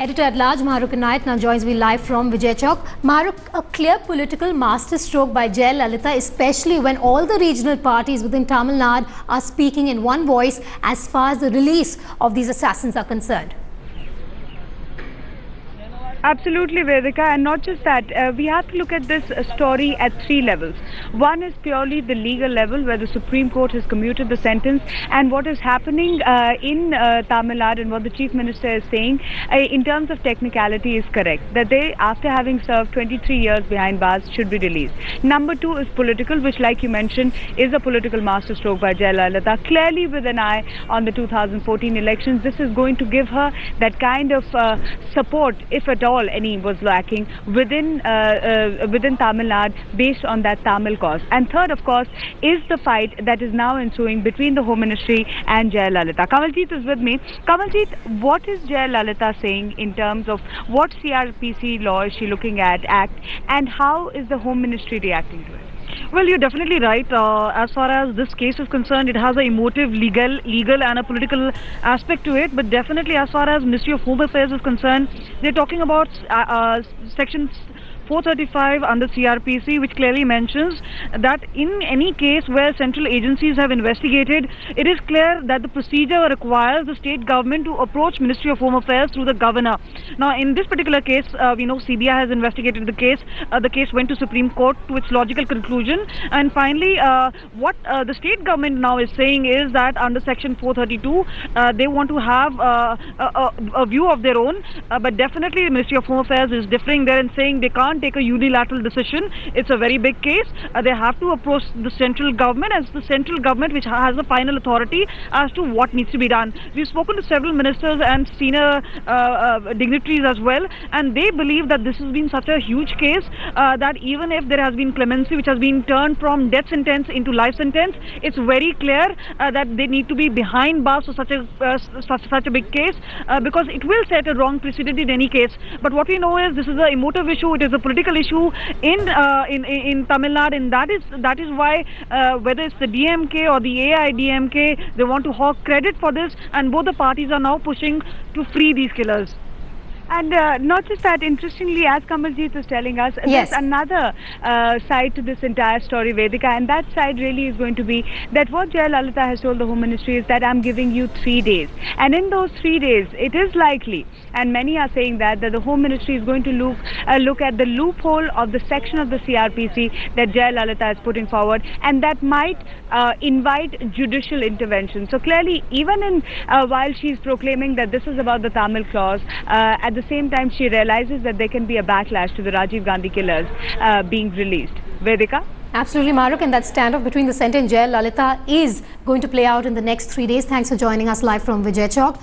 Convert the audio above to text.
Editor-at-large Mahrukh Inayat now joins me live from Vijay Chowk. Mahrukh, a clear political masterstroke by Jayalalitha, especially when all the regional parties within Tamil Nadu are speaking in one voice as far as the release of these assassins are concerned. Absolutely, Vedika, and not just that. We have to look at this story at three levels. One is purely the legal level, where the Supreme Court has commuted the sentence, and what is happening in Tamil Nadu and what the Chief Minister is saying in terms of technicality is correct, that they, after having served 23 years behind bars, should be released. Number two is political, which, like you mentioned, is a political masterstroke by Jayalalitha, clearly with an eye on the 2014 elections. This is going to give her that kind of support, if at all any was lacking within Tamil Nadu based on that Tamil cause. And third, of course, is the fight that is now ensuing between the Home Ministry and Jayalalitha. Kamaljeet is with me. Kamaljeet, what is Jayalalitha saying in terms of what CRPC law is she looking at, Act, and how is the Home Ministry reacting to it? Well, you're definitely right. As far as this case is concerned, it has a emotive, legal and a political aspect to it. But definitely as far as Ministry of Home Affairs is concerned, they're talking about Section 435 under CRPC, which clearly mentions that in any case where central agencies have investigated, it is clear that the procedure requires the state government to approach Ministry of Home Affairs through the governor. Now, in this particular case, we know CBI has investigated the case. The case went to Supreme Court to its logical conclusion. And finally, what the state government now is saying is that under Section 432, they want to have a view of their own. But definitely, the Ministry of Home Affairs is differing there and saying they can't take a unilateral decision. It's a very big case. They have to approach the central government, as the central government which has the final authority as to what needs to be done. We've spoken to several ministers and senior dignitaries as well, and they believe that this has been such a huge case that even if there has been clemency which has been turned from death sentence into life sentence, it's very clear that they need to be behind bars for such a big case because it will set a wrong precedent in any case. But what we know is this is an emotive issue. It is a political issue in Tamil Nadu, and that is why whether it's the DMK or the AIADMK, they want to hawk credit for this, and both the parties are now pushing to free these killers. And not just that, interestingly, as Kamaljeet is telling us, yes, there's another side to this entire story, Vedika, and that side really is going to be that what Jayalalitha has told the Home Ministry is that I'm giving you 3 days. And in those 3 days, it is likely, and many are saying that the Home Ministry is going to look at the loophole of the section of the CRPC that Jayalalitha is putting forward, and that might invite judicial intervention. So clearly, even in while she's proclaiming that this is about the Tamil clause, at the same time she realizes that there can be a backlash to the Rajiv Gandhi killers being released. Vedika? Absolutely, Mahrukh, and that standoff between the centre and Jayalalitha is going to play out in the next 3 days. Thanks for joining us live from Vijay Chowk.